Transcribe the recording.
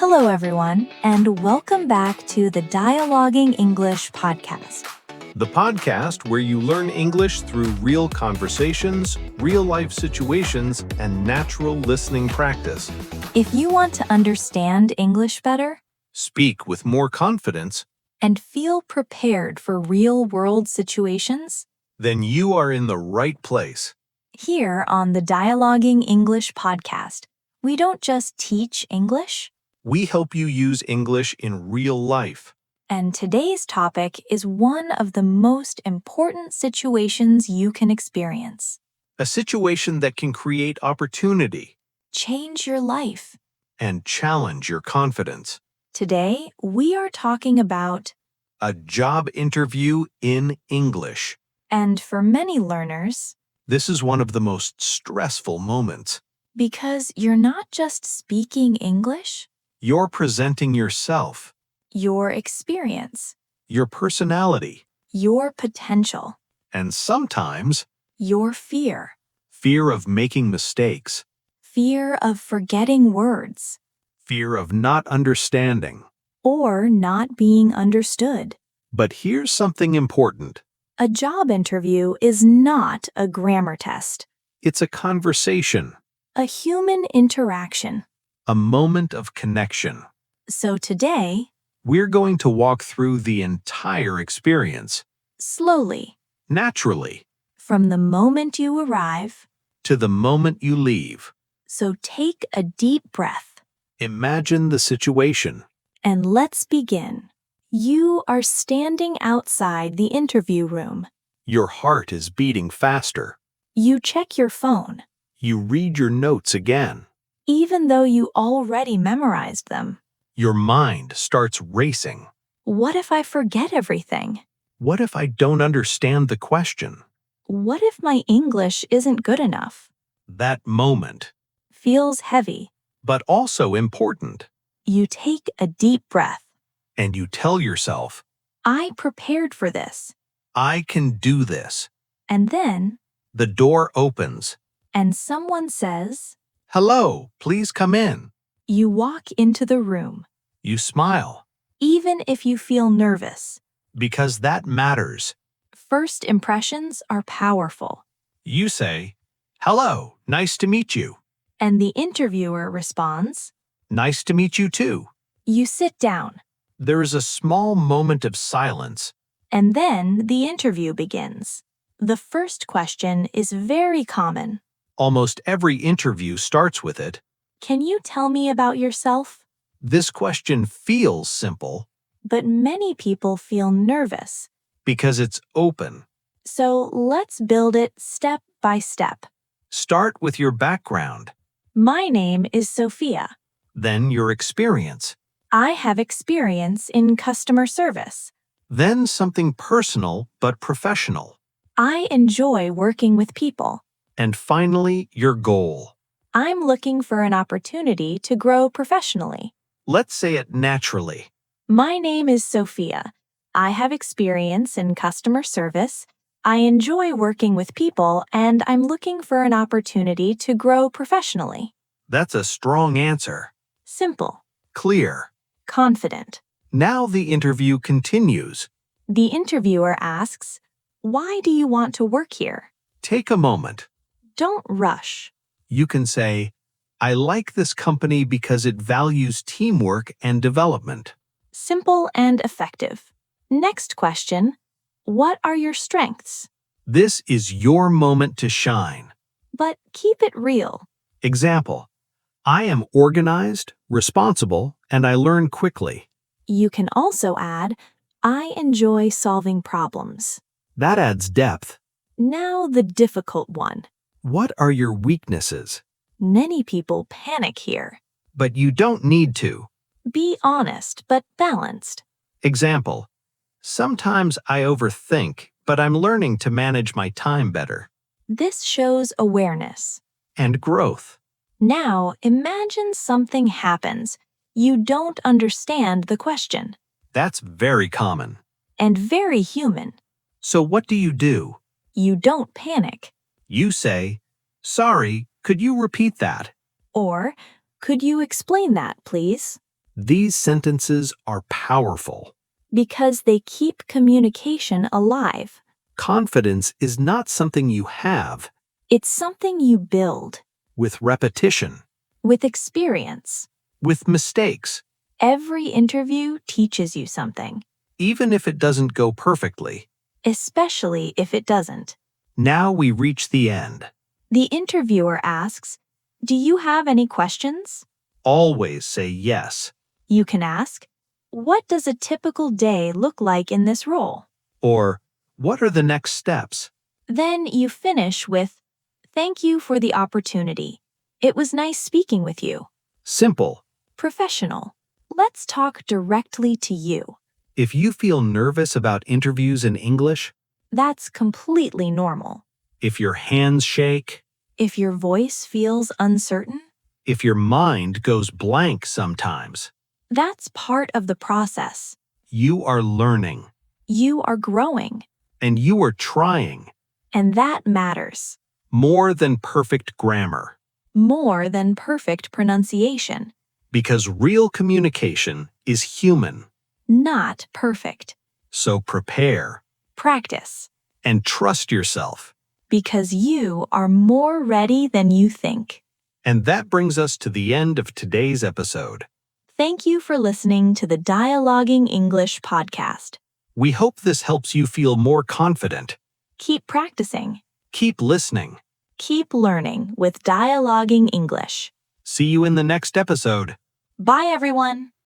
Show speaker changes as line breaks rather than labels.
Hello, everyone, and welcome back to the Dialoguing English podcast.
The podcast where you learn English through real conversations, real-life situations, and natural listening practice.
If you want to understand English better,
Speak with more confidence,
and feel prepared for real-world situations,
then you are in the right place.
here on the Dialoguing English podcast, we don't just teach English,
We help you use English in real life.
and today's topic is one of the most important situations you can experience.
A situation that can create opportunity
Change your life.
and challenge your confidence.
Today, we are talking about,
A job interview in English.
and for many learners,
This is one of the most stressful moments.
because you're not just speaking English,
You're presenting yourself,
your experience,
your personality,
your potential,
and sometimes
your fear,
fear of making mistakes,
fear of forgetting words,
fear of not understanding.
or not being understood.
But here's something important.
A job interview is not a grammar test,
It's a conversation,
a human interaction.
a moment of connection.
So today,
We're going to walk through the entire experience,
slowly,
naturally,
from the moment you arrive,
to the moment you leave.
so take a deep breath.
Imagine the situation.
And let's begin. You are standing outside the interview room.
Your heart is beating faster.
You check your phone,
You read your notes again.
even though you already memorized them.
Your mind starts racing.
What if I forget everything?
What if I don't understand the question?
What if my English isn't good enough?
That moment,
Feels heavy.
but also important.
You take a deep breath.
And you tell yourself,
I prepared for this.
I can do this.
And then,
The door opens.
and someone says,
Hello, please come in.
you walk into the room,
You smile,
even if you feel nervous.
because that matters.
First impressions are powerful.
You say, Hello, nice to meet you.
And the interviewer responds,
Nice to meet you too.
you sit down.
There is a small moment of silence.
And then the interview begins. The first question is very common.
Almost every interview starts with it.
Can you tell me about yourself?
This question feels simple
But many people feel nervous.
because it's open.
So let's build it step by step.
Start with your background,
My name is Sophia.
then your experience,
I have experience in customer service.
then something personal but professional,
I enjoy working with people.
and finally your goal.
I'm looking for an opportunity to grow professionally.
Let's say it naturally.
My name is Sophia. I have experience in customer service. I enjoy working with people, and I'm looking for an opportunity to grow professionally.
That's a strong answer.
Simple,
Clear.
confident.
Now the interview continues.
The interviewer asks, why do you want to work here?
Take a moment.
Don't rush.
You can say, I like this company because it values teamwork and development.
Simple and effective. Next question, what are your strengths?
This is your moment to shine.
But keep it real.
Example, I am organized, responsible, and I learn quickly.
You can also add, I enjoy solving problems.
That adds depth.
Now the difficult one.
What are your weaknesses?
Many people panic here.
But you don't need to.
Be honest but balanced.
Example, sometimes I overthink, but I'm learning to manage my time better.
This shows awareness.
And growth.
Now imagine something happens. You don't understand the question.
That's very common.
And very human.
So what do?
You don't panic.
You say, sorry, could you repeat that?
Or, could you explain that, please?
These sentences are powerful.
because they keep communication alive.
Confidence is not something you have
It's something you build
with repetition,
with experience.
with mistakes,
Every interview teaches you something,
even if it doesn't go perfectly.
especially if it doesn't.
Now we reach the end.
The interviewer asks, "Do you have any questions?"
Always say yes,
You can ask, "What does a typical day look like in this role?"
or what are the next steps?
Then you finish with, "Thank you for the opportunity. It was nice speaking with you."
Simple.
Professional. Let's talk directly to you.
If you feel nervous about interviews in English,
That's completely normal.
if your hands shake,
If your voice feels uncertain,
if your mind goes blank sometimes,
that's part of the process.
you are learning
You are growing,
and you are trying
and that matters
more than perfect grammar,
more than perfect pronunciation.
because real communication is human.
Not perfect.
So prepare
Practice,
and trust yourself.
because you are more ready than you think.
And that brings us to the end of today's episode.
Thank you for listening to the Dialoguing English podcast.
We hope this helps you feel more confident.
Keep practicing.
Keep listening.
Keep learning with Dialoguing English.
See you in the next episode.
Bye, everyone.